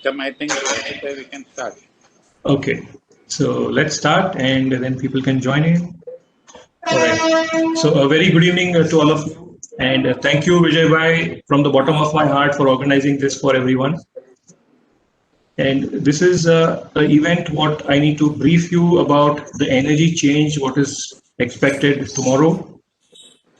I think we can start. Okay, so let's start and then people can join in. All right. So a very good evening to all of you, and thank you, Vijay Bhai, from the bottom of my heart for organizing this for everyone. And this is an event what I need to brief you about the energy change, what is expected tomorrow.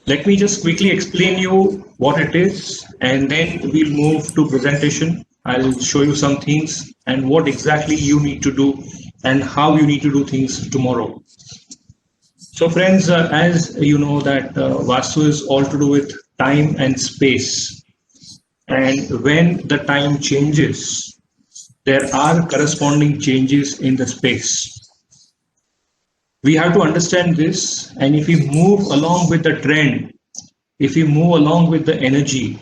Let me just quickly explain you what it is, and then we'll move to presentation. I'll show you some things and what exactly you need to do and how you need to do things tomorrow. So friends, as you know that Vastu is all to do with time and space. And when the time changes, there are corresponding changes in the space. We have to understand this, and if we move along with the trend, if we move along with the energy,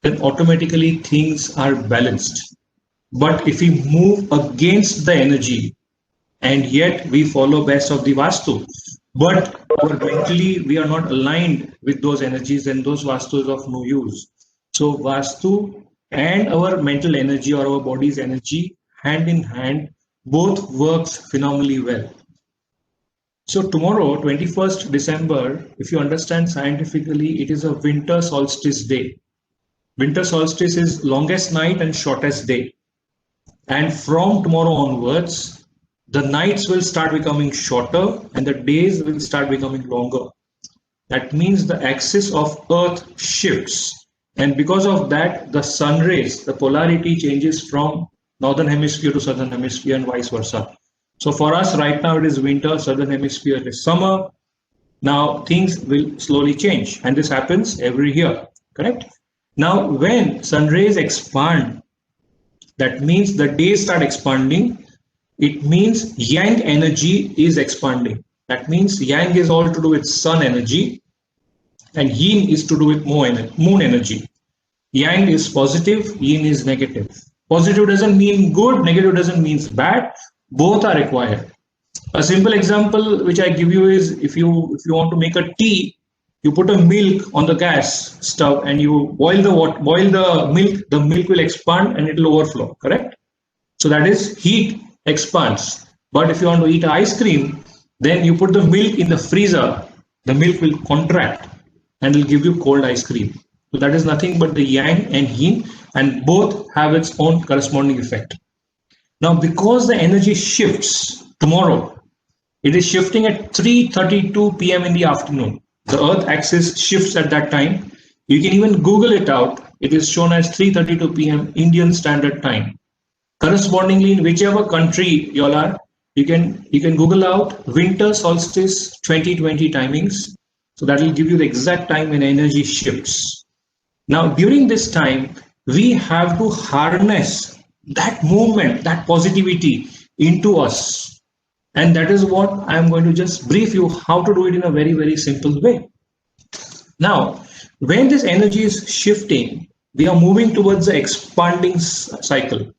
then automatically things are balanced. But if we move against the energy and yet we follow best of the Vastu, but mentally we are not aligned with those energies, then those Vastus of no use. So Vastu and our mental energy or our body's energy hand in hand both works phenomenally well. So tomorrow, 21st December, if you understand scientifically, it is a winter solstice day. Winter solstice is longest night and shortest day. And from tomorrow onwards, the nights will start becoming shorter and the days will start becoming longer. That means the axis of Earth shifts. And because of that, the sun rays, the polarity changes from northern hemisphere to southern hemisphere and vice versa. So for us right now it is winter, southern hemisphere is summer. Now things will slowly change, and this happens every year, correct? Now when sun rays expand, that means the days start expanding. It means yang energy is expanding. That means yang is all to do with sun energy and yin is to do with moon energy. Yang is positive, yin is negative. Positive doesn't mean good, negative doesn't mean bad. Both are required. A simple example which I give you is if you want to make a tea, you put a milk on the gas stove and you boil the milk will expand and it will overflow, correct? So that is heat expands. But if you want to eat ice cream, then you put the milk in the freezer, the milk will contract and will give you cold ice cream. So that is nothing but the yang and yin, and both have its own corresponding effect. Now, because the energy shifts tomorrow, it is shifting at 3:32 p.m. in the afternoon. The Earth axis shifts at that time. You can even Google it out. It is shown as 3:32 p.m. Indian Standard Time. Correspondingly, in whichever country you all are, you can Google out winter solstice 2020 timings. So that will give you the exact time when energy shifts. Now, during this time, we have to harness that movement, that positivity into us. And that is what I am going to just brief you how to do it in a very, very simple way. Now, when this energy is shifting, we are moving towards the expanding cycle.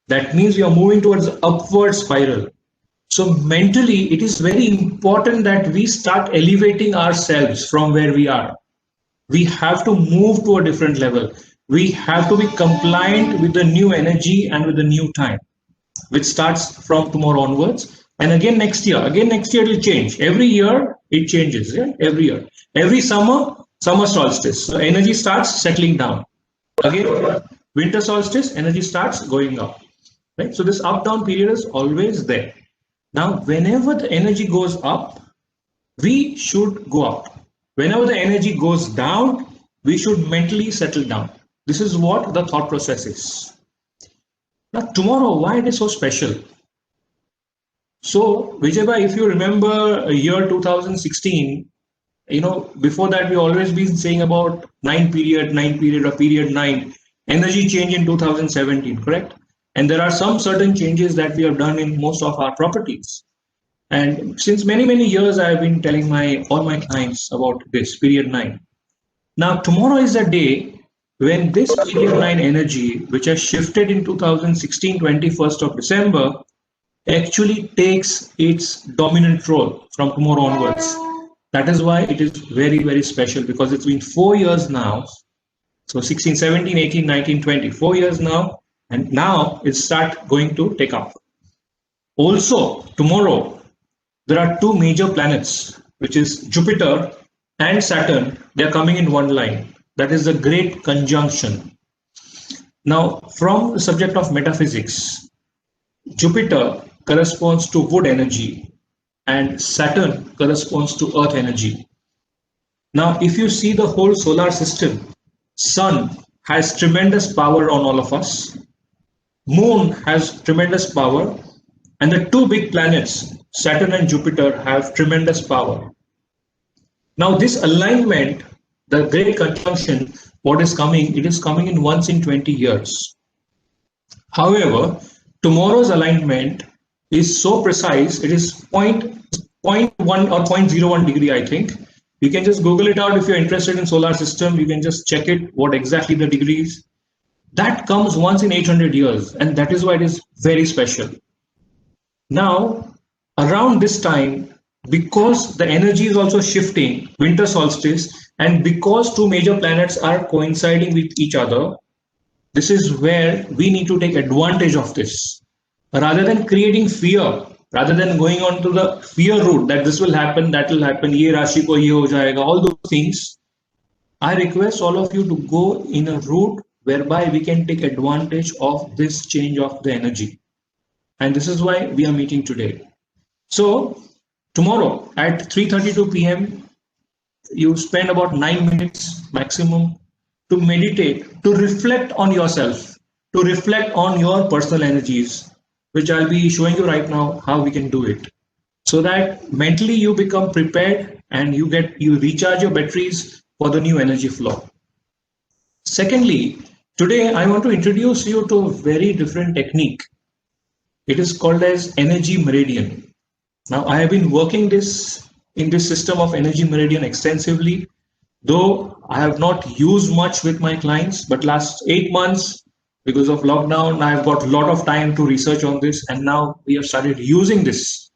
That means we are moving towards the upward spiral. So mentally, it is very important that we start elevating ourselves from where we are. We have to move to a different level. We have to be compliant with the new energy and with the new time, which starts from tomorrow onwards. And again next year it will change. Every year it changes, yeah? Every year. Every summer solstice. So energy starts settling down. Again, winter solstice, energy starts going up. Right? So this up-down period is always there. Now, whenever the energy goes up, we should go up. Whenever the energy goes down, we should mentally settle down. This is what the thought process is. Now, tomorrow, why it is so special? So, Vijay Bhai, if you remember year 2016, before that we always been saying about 9 period or period 9, energy change in 2017, correct? And there are some certain changes that we have done in most of our properties. And since many, many years, I have been telling all my clients about this period 9. Now, tomorrow is a day when this period 9 energy, which has shifted in 2016, 21st of December, actually takes its dominant role from tomorrow onwards. That is why it is very, very special, because it's been 4 years now. So 16, 17, 18, 19, 20, 4 years now. and now it start going to take up. Also, tomorrow there are two major planets, which is Jupiter and Saturn. They are coming in one line. That is the Great Conjunction. Now, from the subject of metaphysics, Jupiter corresponds to wood energy and Saturn corresponds to earth energy. Now, if you see the whole solar system, Sun has tremendous power on all of us. Moon has tremendous power, and the two big planets, Saturn and Jupiter, have tremendous power. Now, this alignment, the Great Conjunction, what is coming, it is coming in once in 20 years. However, tomorrow's alignment is so precise, it is 0.1 or 0.01 degree, I think. You can just Google it out if you're interested in solar system. You can just check it, what exactly the degrees. That comes once in 800 years, and that is why it is very special. Now, around this time, because the energy is also shifting, winter solstice, and because two major planets are coinciding with each other, this is where we need to take advantage of this. Rather than creating fear, rather than going on to the fear route that this will happen, that will happen, ye rashi ko ye ho jayega, all those things, I request all of you to go in a route whereby we can take advantage of this change of the energy. And this is why we are meeting today. So tomorrow at 3:32 p.m., you spend about 9 minutes maximum to meditate, to reflect on yourself, to reflect on your personal energies, which I'll be showing you right now how we can do it. So that mentally you become prepared and you recharge your batteries for the new energy flow. Secondly, today I want to introduce you to a very different technique. It is called as energy meridian. Now, I have been working in this system of energy meridian extensively, though I have not used much with my clients, but last 8 months, because of lockdown, I've got a lot of time to research on this, and now we have started using this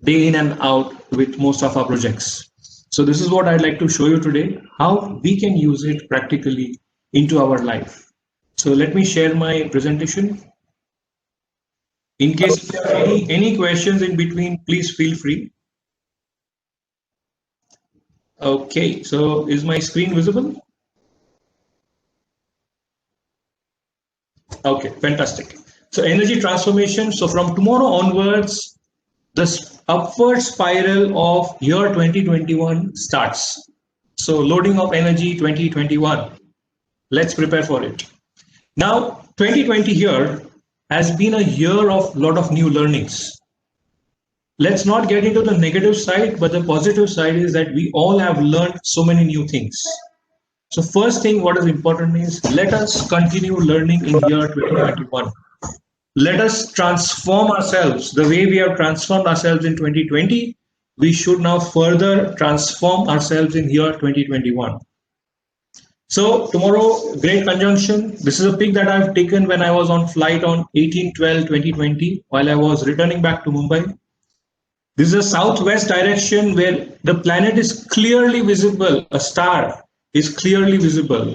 day in and out with most of our projects. So this is what I'd like to show you today, how we can use it practically into our life. So let me share my presentation. In case you have any questions in between, please feel free. Okay, so is my screen visible? Okay, fantastic. So energy transformation. So from tomorrow onwards, the upward spiral of year 2021 starts. So loading of energy 2021. Let's prepare for it. Now, 2020 here has been a year of lot of new learnings. Let's not get into the negative side, but the positive side is that we all have learned so many new things. So first thing, what is important is let us continue learning in year 2021. Let us transform ourselves the way we have transformed ourselves in 2020. We should now further transform ourselves in year 2021. So tomorrow, Great Conjunction. This is a pic that I've taken when I was on flight on 18/12/2020 while I was returning back to Mumbai. This is a southwest direction where the planet is clearly visible. A star is clearly visible.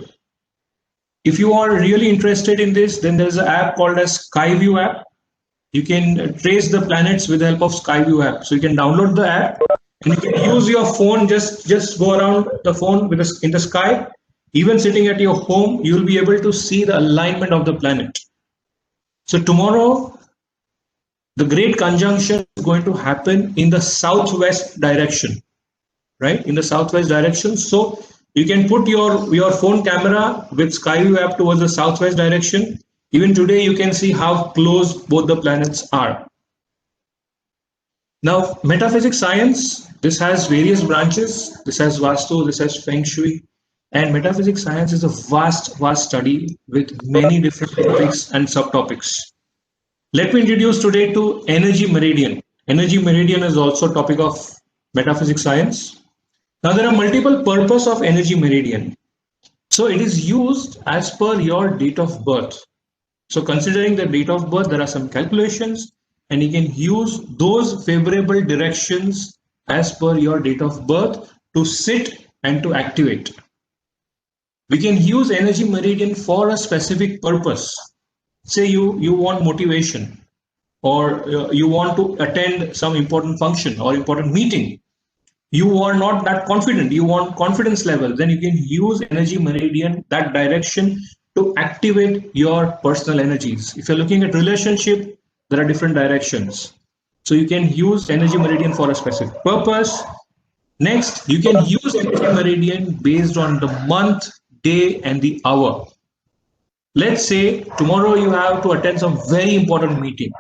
If you are really interested in this, then there's an app called as Skyview app. You can trace the planets with the help of Skyview app. So you can download the app and you can use your phone, just go around the phone in the sky. Even sitting at your home, you'll be able to see the alignment of the planet. So tomorrow, the Great Conjunction is going to happen in the southwest direction, right? In the southwest direction. So you can put your phone camera with Skyview app towards the southwest direction. Even today, you can see how close both the planets are. Now, metaphysics science, this has various branches. This has Vastu, this has Feng Shui. And metaphysics science is a vast study with many different topics and subtopics. Let me introduce today to energy meridian. Energy meridian is also a topic of metaphysics science. Now there are multiple purposes of energy meridian. So it is used as per your date of birth. So considering the date of birth, there are some calculations and you can use those favorable directions as per your date of birth to sit and to activate. We can use energy meridian for a specific purpose. say you want motivation, or you want to attend some important function or important meeting. You are not that confident, you want confidence level, then you can use energy meridian that direction to activate your personal energies. If you're looking at relationship, there are different directions. So you can use energy meridian for a specific purpose. Next, you can use energy meridian based on the month, day, and the hour. Let's say tomorrow you have to attend some very important meeting.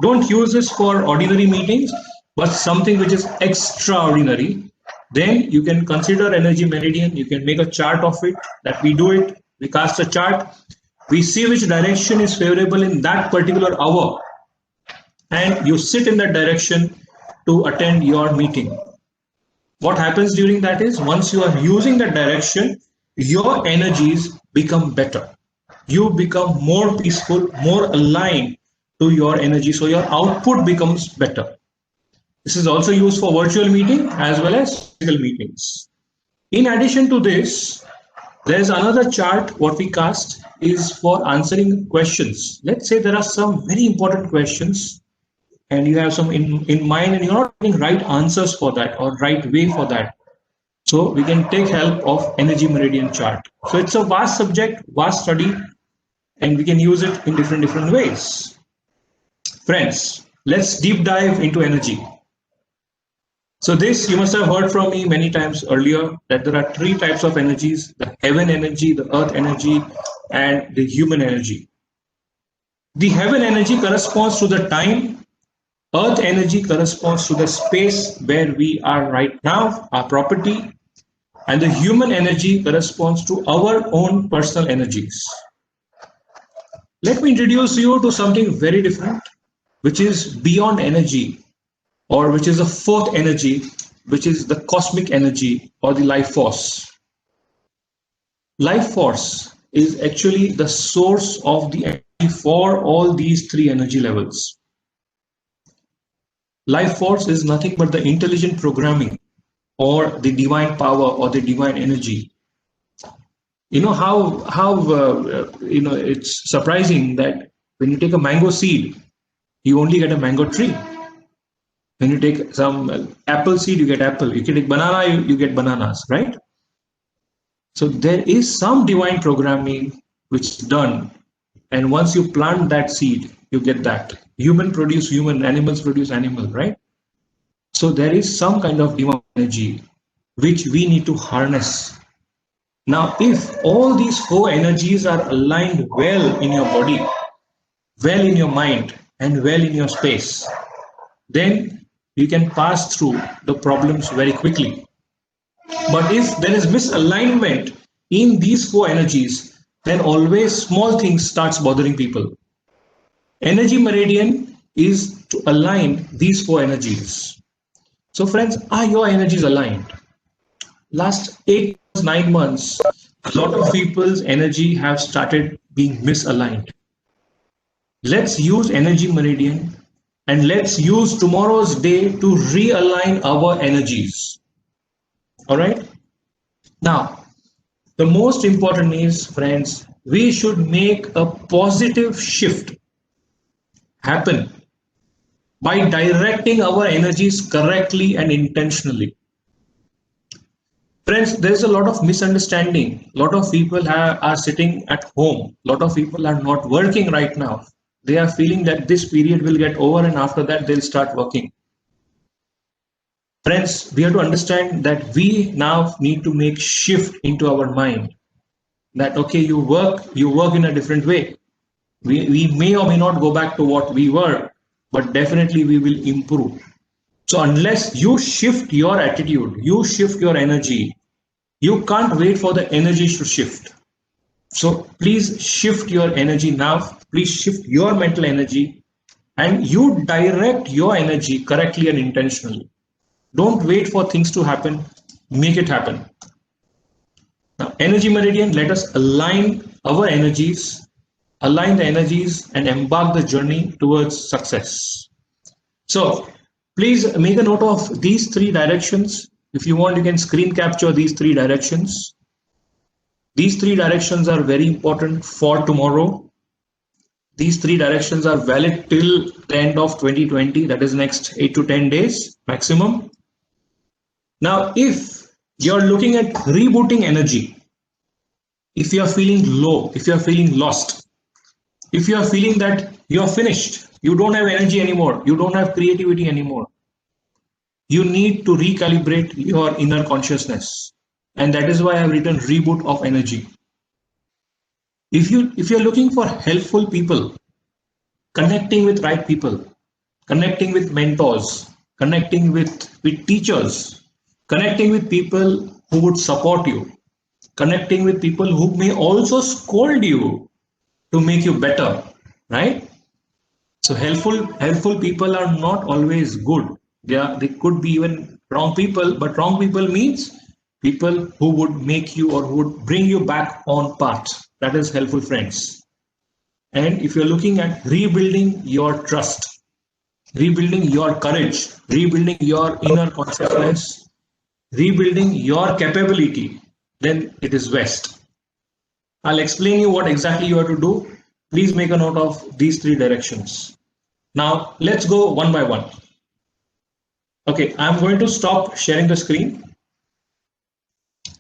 Don't use this for ordinary meetings, but something which is extraordinary. Then you can consider energy meridian. You can make a chart of it, that we do it. We cast a chart. We see which direction is favorable in that particular hour. And you sit in that direction to attend your meeting. What happens during that is, once you are using that direction, your energies become better. You become more peaceful, more aligned to your energy. So your output becomes better. This is also used for virtual meeting as well as physical meetings. In addition to this, there is another chart. What we cast is for answering questions. Let's say there are some very important questions and you have some in mind and you're not getting right answers for that or right way for that. So we can take help of energy meridian chart. So it's a vast subject, vast study, and we can use it in different ways. Friends, let's deep dive into energy. So this, you must have heard from me many times earlier, that there are three types of energies: the heaven energy, the earth energy, and the human energy. The heaven energy corresponds to the time. Earth energy corresponds to the space where we are right now, our property. And the human energy corresponds to our own personal energies. Let me introduce you to something very different, which is beyond energy, or which is a fourth energy, which is the cosmic energy or the life force. Life force is actually the source of the energy for all these three energy levels. Life force is nothing but the intelligent programming or the divine power or the divine energy. You know how it's surprising that when you take a mango seed, you only get a mango tree. When you take some apple seed, you get apple. You can take banana, you get bananas, right? So there is some divine programming which is done. And once you plant that seed, you get that. Human produce human, animals produce animal, right? So there is some kind of divine energy which we need to harness. Now, if all these four energies are aligned well in your body, well in your mind, and well in your space, then you can pass through the problems very quickly. But if there is misalignment in these four energies, then always small things starts bothering people. Energy meridian is to align these four energies. So friends, are your energies aligned? Last 8 months, 9 months, a lot of people's energy have started being misaligned. Let's use energy meridian and let's use tomorrow's day to realign our energies. All right. Now, the most important is, friends, we should make a positive shift happen by directing our energies correctly and intentionally. Friends, there's a lot of misunderstanding. A lot of people are sitting at home. A lot of people are not working right now. They are feeling that this period will get over and after that they'll start working. Friends, we have to understand that we now need to make shift into our mind. That, okay, you work in a different way. We may or may not go back to what we were, but definitely we will improve. So unless you shift your attitude, you shift your energy, you can't wait for the energy to shift. So please shift your energy now. Please shift your mental energy and you direct your energy correctly and intentionally. Don't wait for things to happen. Make it happen. Now, energy meridian, let us align our energies, align the energies and embark the journey towards success. So please make a note of these three directions. If you want, you can screen capture these three directions. These three directions are very important for tomorrow. These three directions are valid till the end of 2020, that is next 8 to 10 days maximum. Now, if you're looking at rebooting energy, if you're feeling low, if you're feeling lost, if you're feeling that you're finished, you don't have energy anymore, you don't have creativity anymore, you need to recalibrate your inner consciousness. And that is why I've written Reboot of Energy. If you're looking for helpful people, connecting with right people, connecting with mentors, connecting with teachers, connecting with people who would support you, connecting with people who may also scold you to make you better, right? So helpful people are not always good. They could be even wrong people, but wrong people means people who would make you or who would bring you back on path. That is helpful friends. And if you're looking at rebuilding your trust, rebuilding your courage, rebuilding your inner consciousness, rebuilding your capability, then it is West. I'll explain you what exactly you have to do. Please make a note of these three directions. Now, let's go one by one. Okay, I'm going to stop sharing the screen.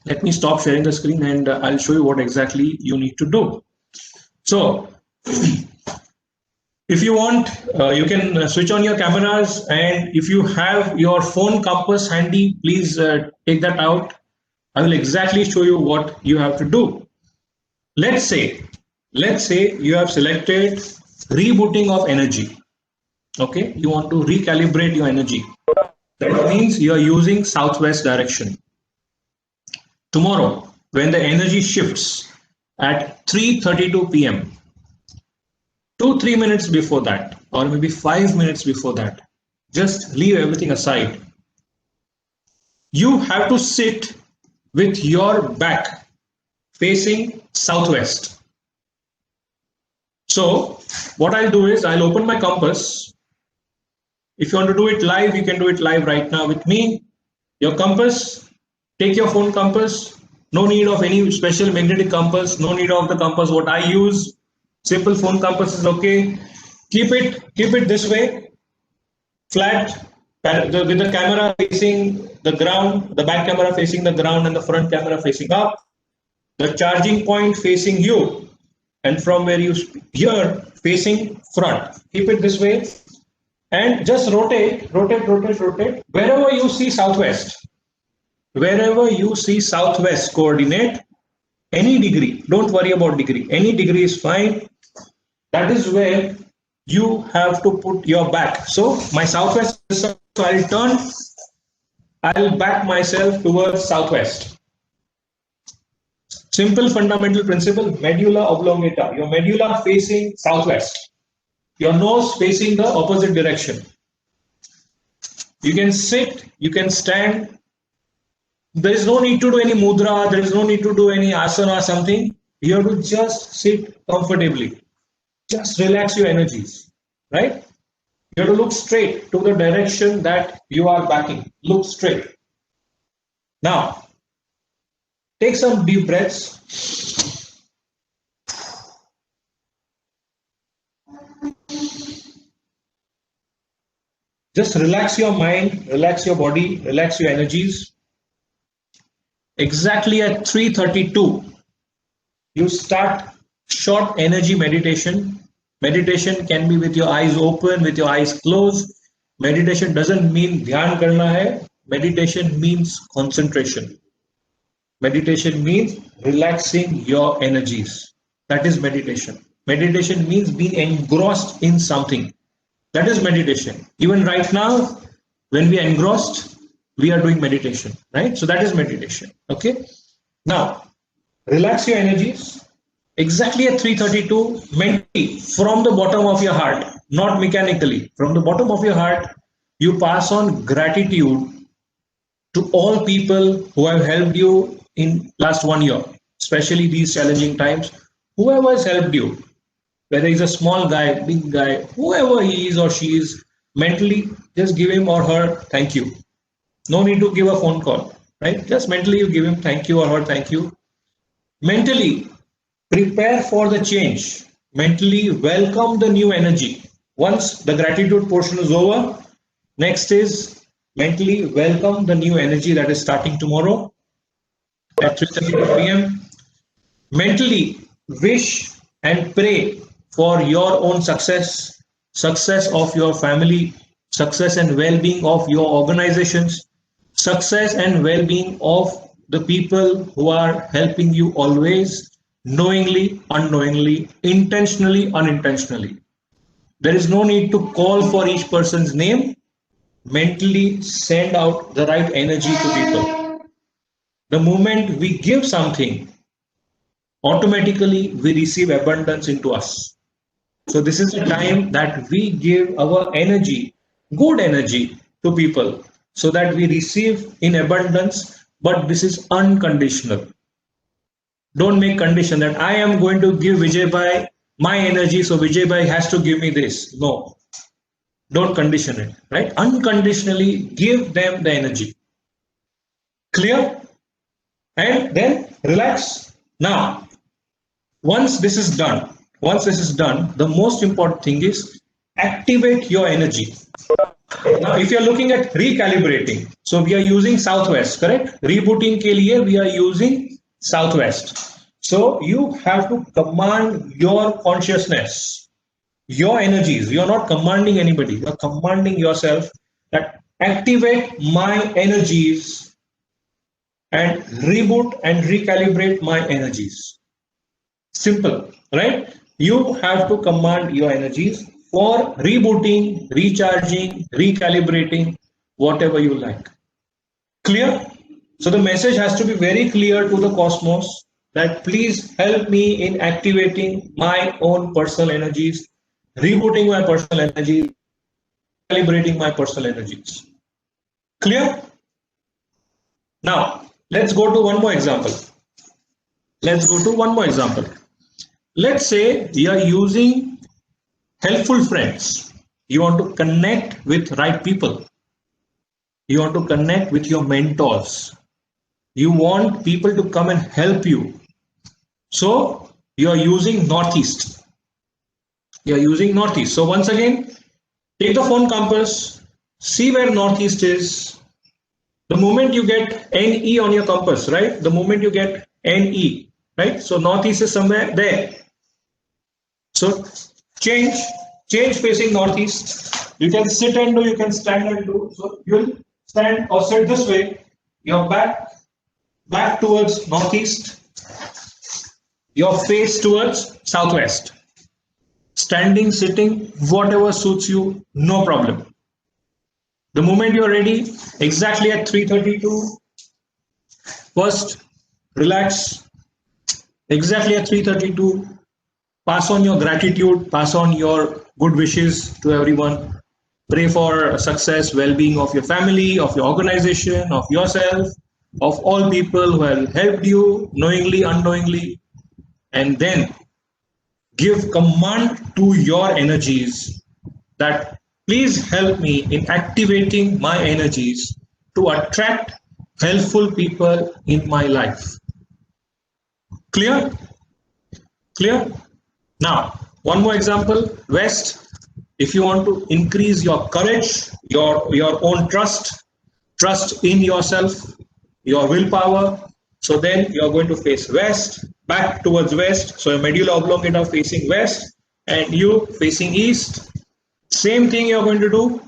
Let me stop sharing the screen and I'll show you what exactly you need to do. So, if you want, you can switch on your cameras, and if you have your phone compass handy, please take that out. I will exactly show you what you have to do. Let's say you have selected rebooting of energy. Okay, you want to recalibrate your energy. That means you are using southwest direction. Tomorrow, when the energy shifts at 3:32 p.m., 2-3 minutes before that, or maybe 5 minutes before that, just leave everything aside. You have to sit with your back facing southwest. So what I'll do is I'll open my compass. If you want to do it live, you can do it live right now with me. Your compass, take your phone compass. No need of any special magnetic compass. No need of the compass what I use. Simple phone compass is okay. Keep it this way, flat, with the camera facing the ground, the back camera facing the ground and the front camera facing up. The charging point facing you, and from where you here facing front. Keep it this way and just rotate. Wherever you see southwest, coordinate any degree. Don't worry about degree. Any degree is fine. That is where you have to put your back. So my southwest, so I'll turn, I'll back myself towards southwest. Simple fundamental principle, medulla oblongata. Your medulla facing southwest. Your nose facing the opposite direction. You can sit, you can stand. There is no need to do any mudra. There is no need to do any asana or something. You have to just sit comfortably. Just relax your energies, right? You have to look straight to the direction that you are backing. Look straight. Now, take some deep breaths. Just relax your mind, relax your body, relax your energies. Exactly at 3:32, you start short energy meditation. Meditation can be with your eyes open, with your eyes closed. Meditation doesn't mean dhyan karna hai. Meditation means concentration. Meditation means relaxing your energies. That is meditation. Meditation means being engrossed in something. That is meditation. Even right now, when we are engrossed, we are doing meditation, right? So that is meditation. Okay. Now, relax your energies. Exactly at 3:32, mentally, from the bottom of your heart, not mechanically, from the bottom of your heart, you pass on gratitude to all people who have helped you in last 1 year, especially these challenging times. Whoever has helped you, whether he's a small guy, big guy, whoever he is or she is, mentally, just give him or her thank you. No need to give a phone call, right? Just mentally you give him thank you or her thank you. Mentally, prepare for the change. mentally welcome the new energy. Once the gratitude portion is over, next is mentally welcome the new energy that is starting tomorrow at 3:30 p.m. Mentally wish and pray for your own success, success of your family, success and well-being of your organizations, success and well-being of the people who are helping you always, knowingly, unknowingly, intentionally, unintentionally. There is no need to call for each person's name. Mentally send out the right energy to people. The moment we give something, automatically we receive abundance into us. So this is the time that we give our energy, good energy, to people so that we receive in abundance, but this is unconditional. Don't make condition that I am going to give Vijay Bhai my energy, so Vijay Bhai has to give me this. No, don't condition it, right? Unconditionally give them the energy. Clear? And then relax. Now, once this is done, the most important thing is activate your energy. Now, if you are looking at recalibrating, so we are using Southwest, correct? Rebooting ke liye we are using Southwest. So you have to command your consciousness, your energies. You are not commanding anybody. You are commanding yourself that activate my energies and reboot and recalibrate my energies. Simple, right? You have to command your energies for rebooting, recharging, recalibrating, whatever you like. Clear? So the message has to be very clear to the cosmos that please help me in activating my own personal energies, rebooting my personal energies, calibrating my personal energies. Clear? Now, let's go to one more example. Let's say you are using helpful friends. You want to connect with right people. You want to connect with your mentors. You want people to come and help you. So you are using Northeast. So once again, take the phone compass, see where Northeast is. The moment you get NE on your compass, right? The moment you get NE, right? So Northeast is somewhere there. So change facing Northeast. You can sit and do, you can stand and do. So you'll stand or sit this way. Your back towards Northeast. Your face towards Southwest. Standing, sitting, whatever suits you, no problem. The moment you're ready, exactly at 3:32, first relax. Exactly at 3:32, pass on your gratitude, pass on your good wishes to everyone. Pray for success, well-being of your family, of your organization, of yourself, of all people who have helped you, knowingly, unknowingly. And then give command to your energies that please help me in activating my energies to attract helpful people in my life. Clear? Now, one more example. West, if you want to increase your courage, your own trust in yourself, your willpower, so then you're going to face west, back towards west. So your medulla oblongata facing west and you facing east. Same thing you're going to do.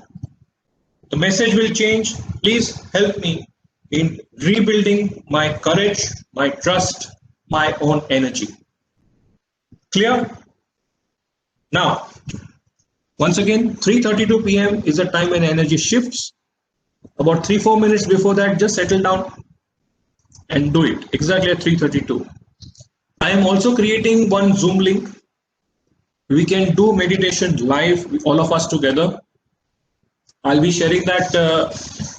The message will change. Please help me in rebuilding my courage, my trust, my own energy. Clear? Now, once again, 3:32 p.m. is the time when energy shifts. About 3-4 minutes before that, just settle down and do it exactly at 3:32. I am also creating one Zoom link. We can do meditation live with all of us together. I'll be sharing that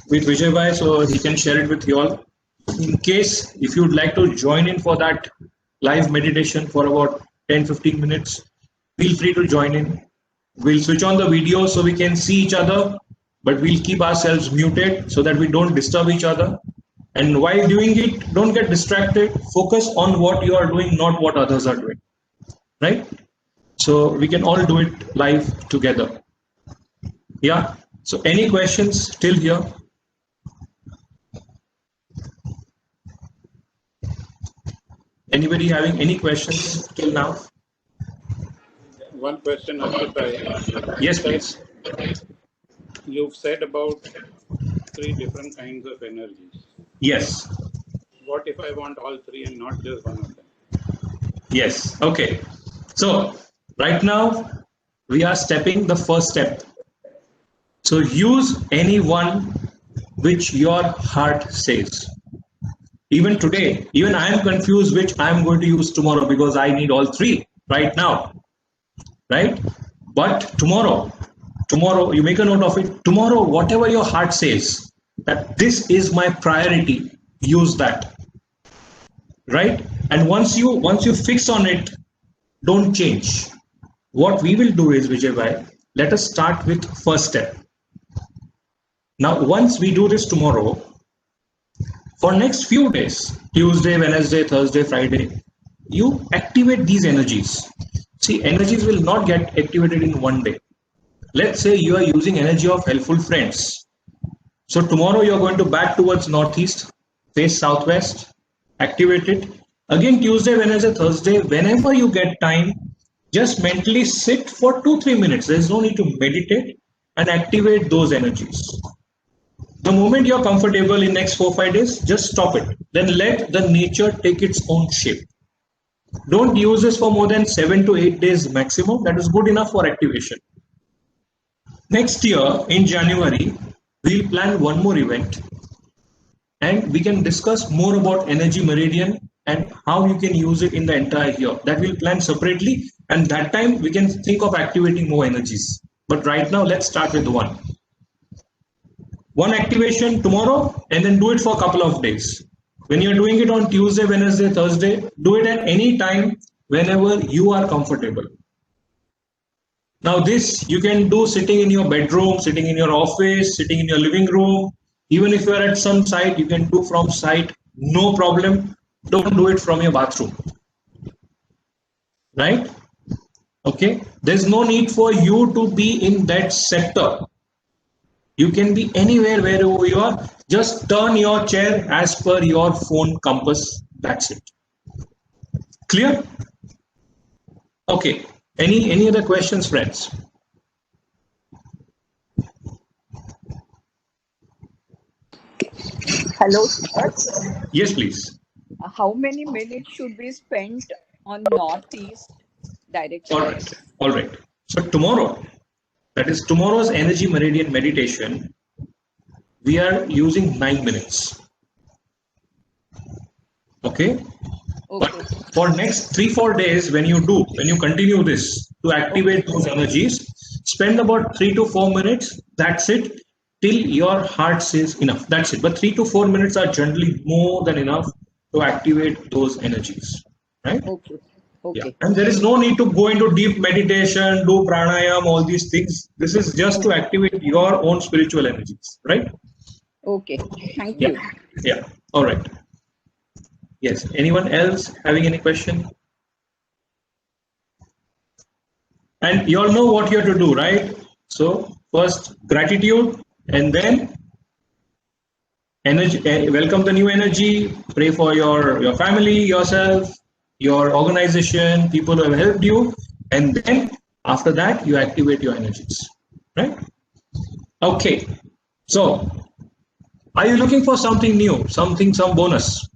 with Vijay Bhai so he can share it with you all. In case if you'd like to join in for that live meditation for about 10-15 minutes, feel free to join in. We'll switch on the video so we can see each other, but we'll keep ourselves muted so that we don't disturb each other. And while doing it, don't get distracted. Focus on what you are doing, not what others are doing. Right? so we can all do it live together. Yeah. So any questions till here? Anybody having any questions till now? One question, Akshay. Yes, please. You've said about 3 different kinds of energies. Yes. What if I want all 3 and not just one of them? Yes. Okay. So right now we are stepping the first step. So use any one which your heart says. Even today, even I am confused which I am going to use tomorrow because I need all 3 right now. Right? But tomorrow you make a note of it. Tomorrow, whatever your heart says, that this is my priority, use that. Right? And once you fix on it, don't change. What we will do is, Vijay bhai, let us start with first step. Now, once we do this tomorrow, for next few days, Tuesday, Wednesday, Thursday, Friday, you activate these energies. See, energies will not get activated in one day. Let's say you are using energy of helpful friends. So tomorrow you are going to back towards northeast, face southwest, activate it. Again, Tuesday, Wednesday, Thursday, whenever you get time, just mentally sit for 2-3 minutes. There is no need to meditate and activate those energies. The moment you're comfortable in next 4-5 days, just stop it. Then let the nature take its own shape. Don't use this for more than 7 to 8 days maximum. That is good enough for activation. Next year in January, we'll plan one more event and we can discuss more about energy meridian and how you can use it in the entire year. That we'll plan separately, and that time we can think of activating more energies. But right now, let's start with one. One activation tomorrow and then do it for a couple of days. When you're doing it on Tuesday, Wednesday, Thursday, do it at any time whenever you are comfortable. Now this you can do sitting in your bedroom, sitting in your office, sitting in your living room. Even if you are at some site, you can do from site, no problem. Don't do it from your bathroom. Right? Okay. There's no need for you to be in that sector. You can be anywhere wherever you are. Just turn your chair as per your phone compass. That's it. Clear? Okay. Any other questions, friends? Hello, sir. Yes, please. How many minutes should be spent on northeast direction? All right. All right. So tomorrow, that is tomorrow's energy meridian meditation, we are using 9 minutes. Okay. But for next 3-4 days, when you continue this to activate those energies, spend about 3 to 4 minutes. That's it. Till your heart says enough. That's it. But 3 to 4 minutes are generally more than enough to activate those energies. Right? Okay. Okay. Yeah. And there is no need to go into deep meditation, do pranayam, all these things. This is just to activate your own spiritual energies. Right? Okay. Thank you. Yeah. All right. Yes. Anyone else having any question? And you all know what you have to do, right? So first gratitude, and then energy. Welcome the new energy. Pray for your family, yourself, your organization, people who have helped you, and then after that you activate your energies. Right? Okay. So, are you looking for something new, some bonus?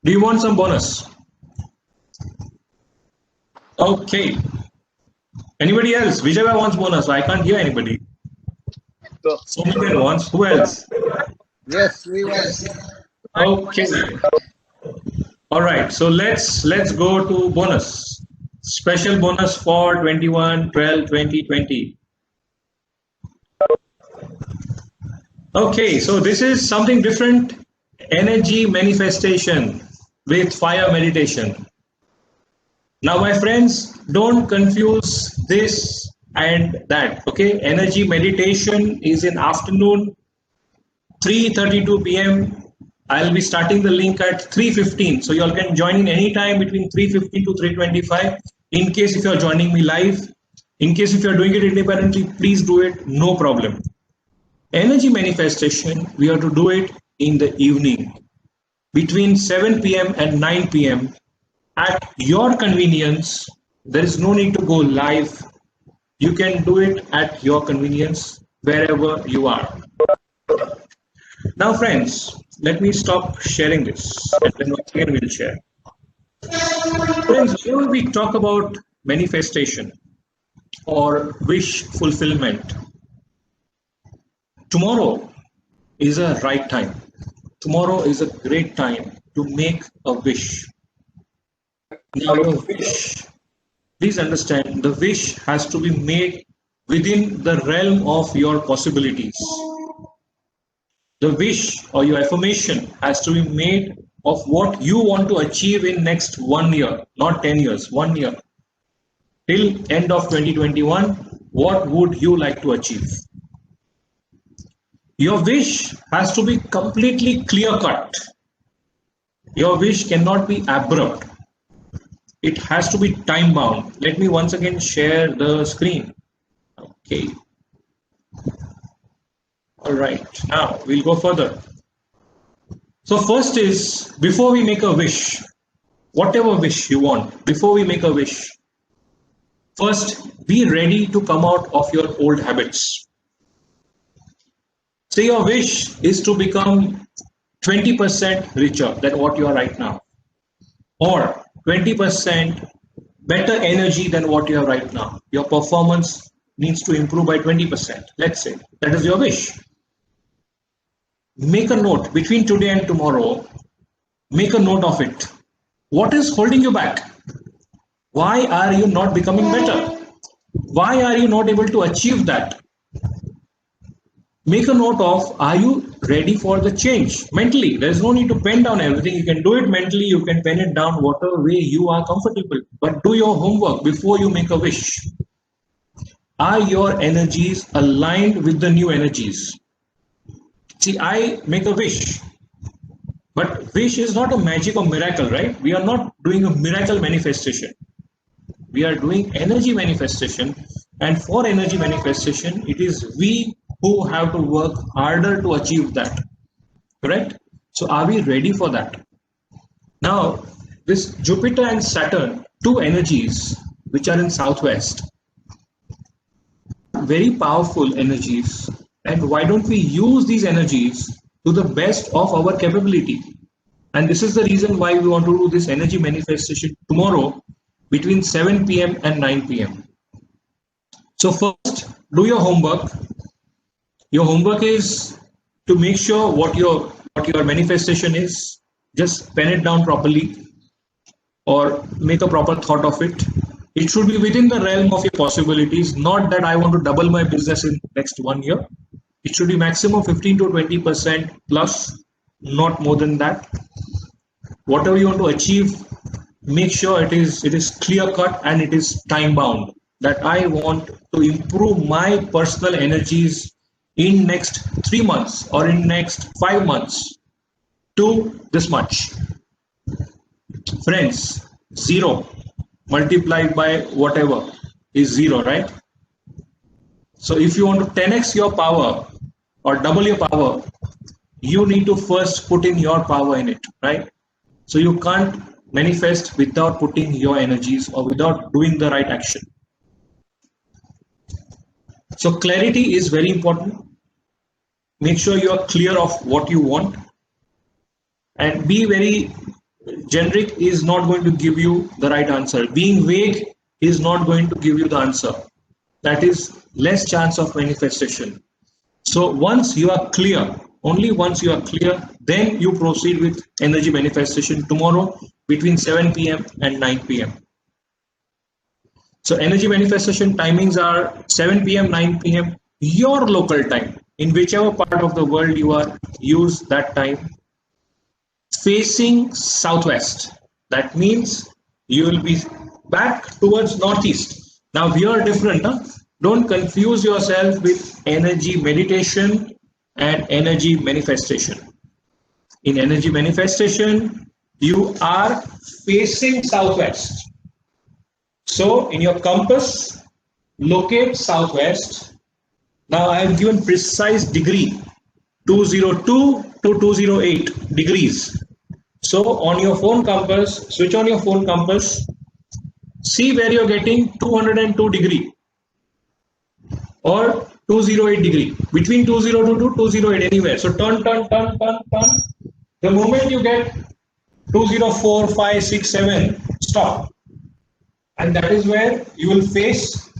Do you want some bonus? Okay. Anybody else? Vijay wants bonus. I can't hear anybody. So many wants. Who else? Yes, we want. Okay. All right. So let's go to bonus. Special bonus for 21/12/2020. Okay. So this is something different. Energy manifestation with fire meditation. Now, my friends, don't confuse this and that. Okay, energy meditation is in afternoon, 3:32 p.m. I'll be starting the link at 3:15. So you all can join in anytime between 3:15 to 3:25. In case if you're joining me live, in case if you're doing it independently, please do it, no problem. Energy manifestation, we have to do it in the evening between 7 p.m. and 9 p.m. at your convenience. There is no need to go live. You can do it at your convenience wherever you are. Now, friends, let me stop sharing this and then once again we'll share. Friends, here we talk about manifestation or wish fulfillment. Tomorrow is a right time. Tomorrow is a great time to make a wish. Now, your wish, please understand, the wish has to be made within the realm of your possibilities. The wish or your affirmation has to be made of what you want to achieve in next 1 year, not 10 years, 1 year. Till end of 2021, what would you like to achieve? Your wish has to be completely clear-cut. Your wish cannot be abrupt. It has to be time-bound. Let me once again share the screen. Okay. All right, now we'll go further. So first is, before we make a wish, whatever wish you want, before we make a wish, first be ready to come out of your old habits. Say your wish is to become 20% richer than what you are right now, or 20% better energy than what you have right now. Your performance needs to improve by 20%. Let's say that is your wish. Make a note between today and tomorrow. Make a note of it. What is holding you back? Why are you not becoming better? Why are you not able to achieve that? Make a note of, are you ready for the change mentally? There's no need to pen down everything. You can do it mentally. You can pen it down whatever way you are comfortable. But do your homework before you make a wish. Are your energies aligned with the new energies? See, I make a wish, but wish is not a magic or miracle, right? We are not doing a miracle manifestation. We are doing energy manifestation, and for energy manifestation, it is we who have to work harder to achieve that, correct? So are we ready for that? Now, this Jupiter and Saturn, two energies which are in Southwest, very powerful energies. And why don't we use these energies to the best of our capability? And this is the reason why we want to do this energy manifestation tomorrow between 7 p.m. and 9 p.m. So first, do your homework. Your homework is to make sure what your manifestation is. Just pen it down properly or make a proper thought of it. It should be within the realm of your possibilities, not that I want to double my business in next 1 year. It should be maximum 15 to 20% plus, not more than that. Whatever you want to achieve, make sure it is clear cut and it is time bound. That I want to improve my personal energies in next 3 months or in next 5 months to this much. Friends, 0 multiplied by whatever is 0, right? So if you want to 10x your power or double your power, you need to first put in your power in it, right? So you can't manifest without putting your energies or without doing the right action. So clarity is very important. Make sure you are clear of what you want, and be very generic is not going to give you the right answer. Being vague is not going to give you the answer. That is less chance of manifestation. So once you are clear, only once you are clear, then you proceed with energy manifestation tomorrow between 7 p.m. and 9 p.m. So energy manifestation timings are 7 p.m., 9 p.m. your local time. In whichever part of the world you are, use that time. Facing southwest. That means you will be back towards northeast. Now we are different. Huh? Don't confuse yourself with energy meditation and energy manifestation. In energy manifestation, you are facing southwest. So in your compass, locate southwest. Now I have given precise degree, 202 to 208 degrees. So on your phone compass, switch on your phone compass, see where you're getting 202 degree or 208 degree, between 202 to 208 anywhere. So turn. The moment you get 204, 5, 6, 7, stop. And that is where you will face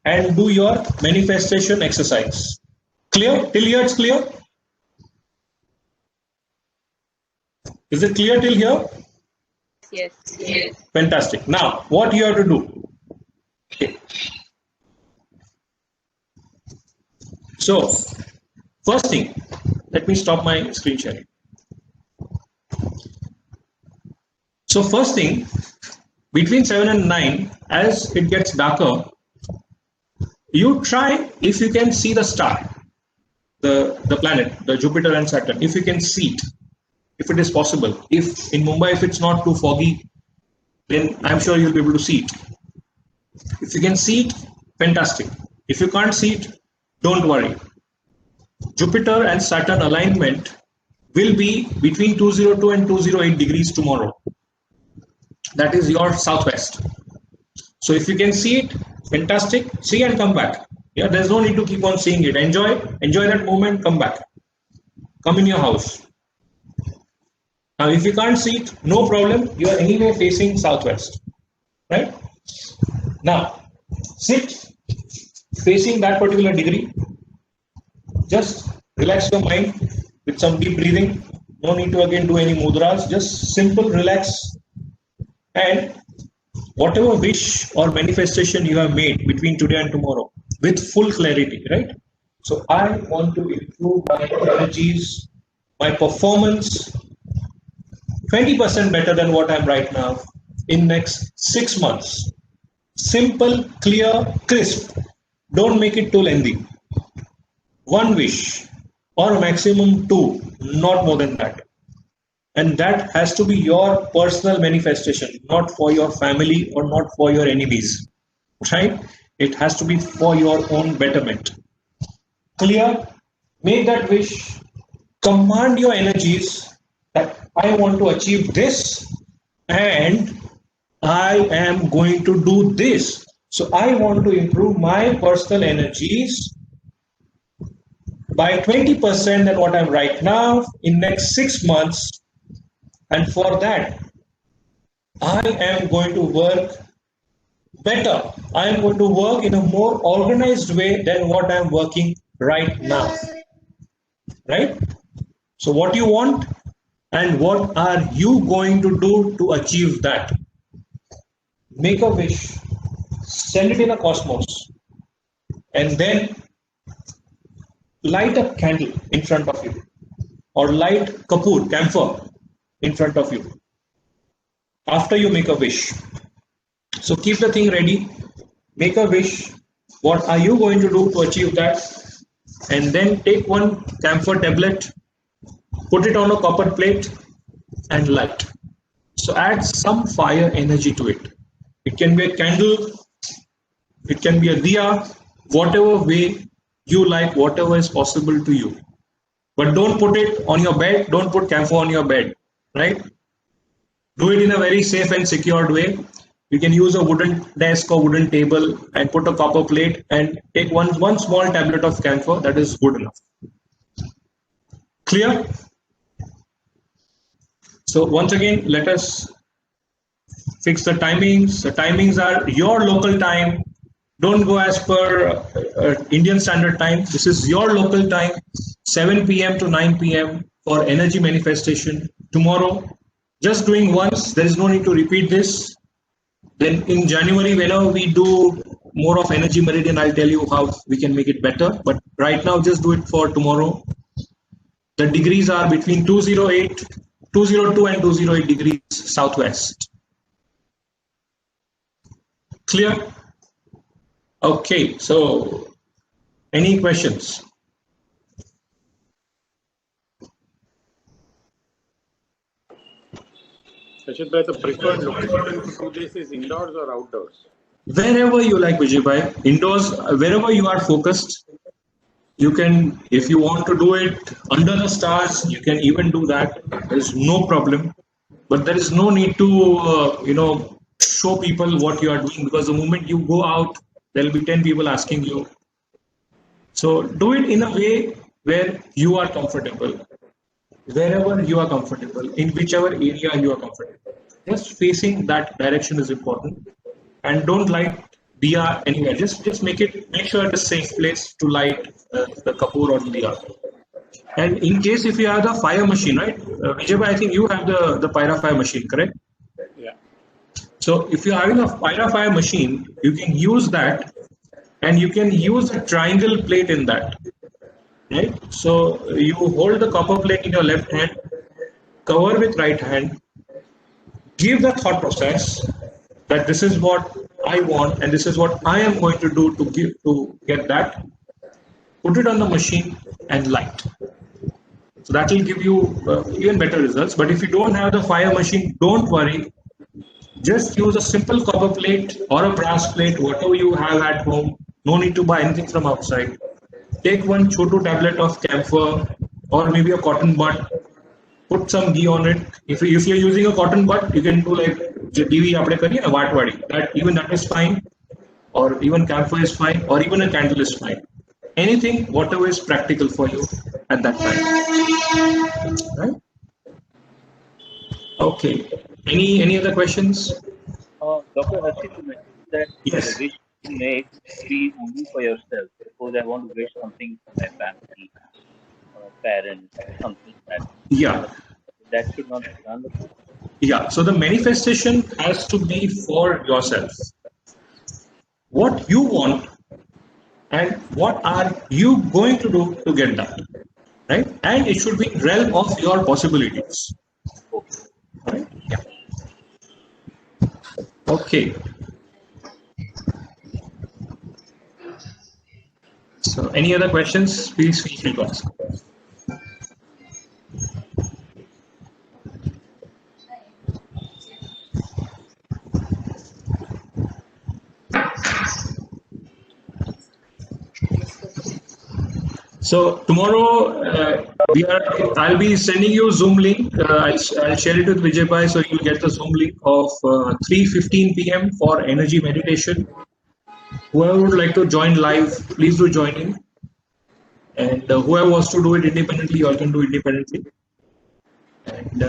and do your manifestation exercise. Clear? Till here it's clear? Is it clear till here? Yes. Fantastic. Now, what you have to do? Okay. So, first thing, let me stop my screen sharing. So, first thing, between 7 and 9, as it gets darker, you try, if you can see the star, the planet, the Jupiter and Saturn, if you can see it, if it is possible. If in Mumbai, if it's not too foggy, then I'm sure you'll be able to see it. If you can see it, fantastic. If you can't see it, don't worry. Jupiter and Saturn alignment will be between 202 and 208 degrees tomorrow. That is your southwest. So if you can see it, fantastic. See and come back. Yeah, there's no need to keep on seeing it. Enjoy that moment, come back. Come in your house. Now, if you can't see it, no problem. You are anyway facing southwest, right? Now, sit facing that particular degree. Just relax your mind with some deep breathing. No need to again do any mudras. Just simple relax. And whatever wish or manifestation you have made between today and tomorrow with full clarity, right? So I want to improve my energies, my performance 20% better than what I'm right now in next 6 months. Simple, clear, crisp. Don't make it too lengthy. One wish or maximum 2, not more than that. And that has to be your personal manifestation, not for your family or not for your enemies, right? It has to be for your own betterment. Clear? Make that wish. Command your energies that I want to achieve this and I am going to do this. So I want to improve my personal energies by 20% than what I'm right now in next 6 months. And for that, I am going to work better. I am going to work in a more organized way than what I'm working right now. Right? So what you want and what are you going to do to achieve that? Make a wish, send it in a cosmos, and then light a candle in front of you or light kapoor, camphor in front of you after you make a wish. So keep the thing ready, make a wish. What are you going to do to achieve that? And then take one camphor tablet, put it on a copper plate and light. So add some fire energy to it. It can be a candle, it can be a diya, whatever way you like, whatever is possible to you. But don't put it on your bed, don't put camphor on your bed, right? Do it in a very safe and secured way. You can use a wooden desk or wooden table and put a copper plate and take one small tablet of camphor. That is good enough. Clear? So once again, let us fix the timings. The timings are your local time. Don't go as per Indian Standard Time. This is your local time, 7 p.m. to 9 p.m. for energy manifestation. Tomorrow, just doing once. There is no need to repeat this. Then in January, whenever we do more of energy meridian, I'll tell you how we can make it better. But right now, just do it for tomorrow. The degrees are between 202 and 208 degrees southwest. Clear? Okay, so any questions? Harshit bhai, the preferred location to do this is indoors or outdoors? Wherever you like, Vijay bhai, indoors, wherever you are focused, you can, if you want to do it under the stars, you can even do that. There is no problem, but there is no need to show people what you are doing, because the moment you go out, there will be 10 people asking you. So do it in a way where you are comfortable, wherever you are comfortable, in whichever area you are comfortable. Just facing that direction is important, and don't light diya anywhere. Just make sure it's a safe place to light the kapoor or diya. And in case if you have the fire machine, right, Vijay bhai, I think you have the Pyra fire machine, correct? Yeah. So if you're having a Pyra fire machine, you can use that, and you can use a triangle plate in that. Right? So you hold the copper plate in your left hand, cover with right hand, give the thought process that this is what I want and this is what I am going to do to get that. Put it on the machine and light. So that will give you even better results. But if you don't have the fire machine, don't worry. Just use a simple copper plate or a brass plate, whatever you have at home. No need to buy anything from outside. Take one chotu tablet of camphor or maybe a cotton bud. Put some ghee on it. If you're using a cotton bud, you can do like DV apne kariye na vatwadi. That is fine, or even camphor is fine, or even a candle is fine. Anything, whatever is practical for you at that time. Right? Okay. Any other questions? Dr. Harshit, you mentioned that Yes. the wish you make be only for yourself. Suppose I want to wish something for my family, parents, something like that. Yeah. That should not be done. Yeah. So the manifestation has to be for yourself. What you want and what are you going to do to get that, right? And it should be realm of your possibilities. Right? Yeah. Okay. So any other questions? Please feel free to ask. So tomorrow I'll be sending you Zoom link. I'll share it with Vijay bhai, so you'll get the Zoom link of 3:15 p.m. for energy meditation. Whoever would like to join live, please do join in. And whoever wants to do it independently, you all can do independently. And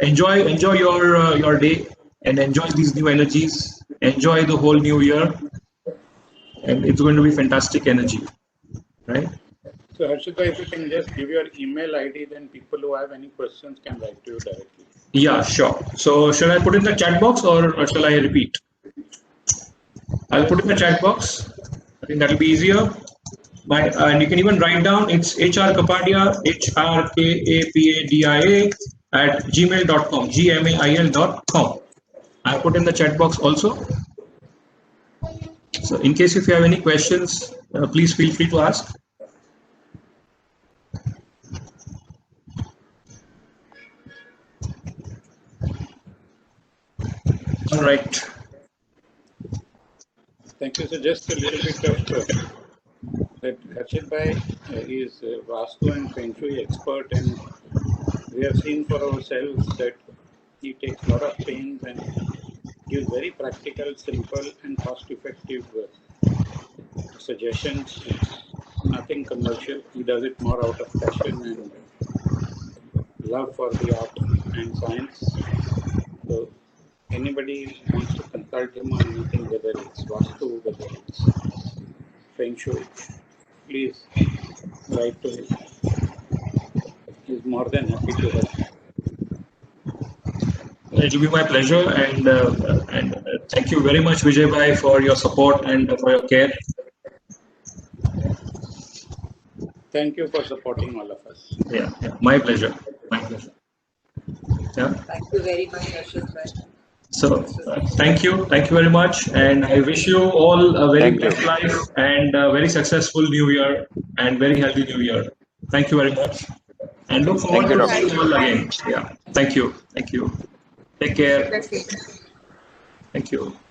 enjoy your day and enjoy these new energies. Enjoy the whole new year, and it's going to be fantastic energy, right? So Harshit bhai, if you can just give your email ID, then people who have any questions can write to you directly. Yeah, sure. So shall I put in the chat box or shall I repeat? I'll put in the chat box. I think that'll be easier. And you can even write down, it's HR Kapadia, HRKAPADIA @gmail.com, gmail.com. I put in the chat box also. So in case if you have any questions, please feel free to ask. All right. Thank you. So just a little bit of that Harshit bhai is Vastu and Feng Shui expert, and we have seen for ourselves that he takes a lot of pains and gives very practical, simple, and cost-effective suggestions. It's nothing commercial. He does it more out of passion and love for the art and science. So anybody wants to consult him on anything, whether it's Vastu, whether it's Feng Shui, please write to him. He's more than happy to help. It will be my pleasure, and thank you very much, Vijay bhai, for your support and for your care. Thank you for supporting all of us. Yeah, my pleasure. My pleasure. Yeah. Thank you very much, Harshit bhai. So thank you very much, and I wish you all a very blessed life and a very successful new year and very healthy new year. Thank you very much, and look forward to seeing you all again. Yeah, thank you. Take care. The same. Thank you.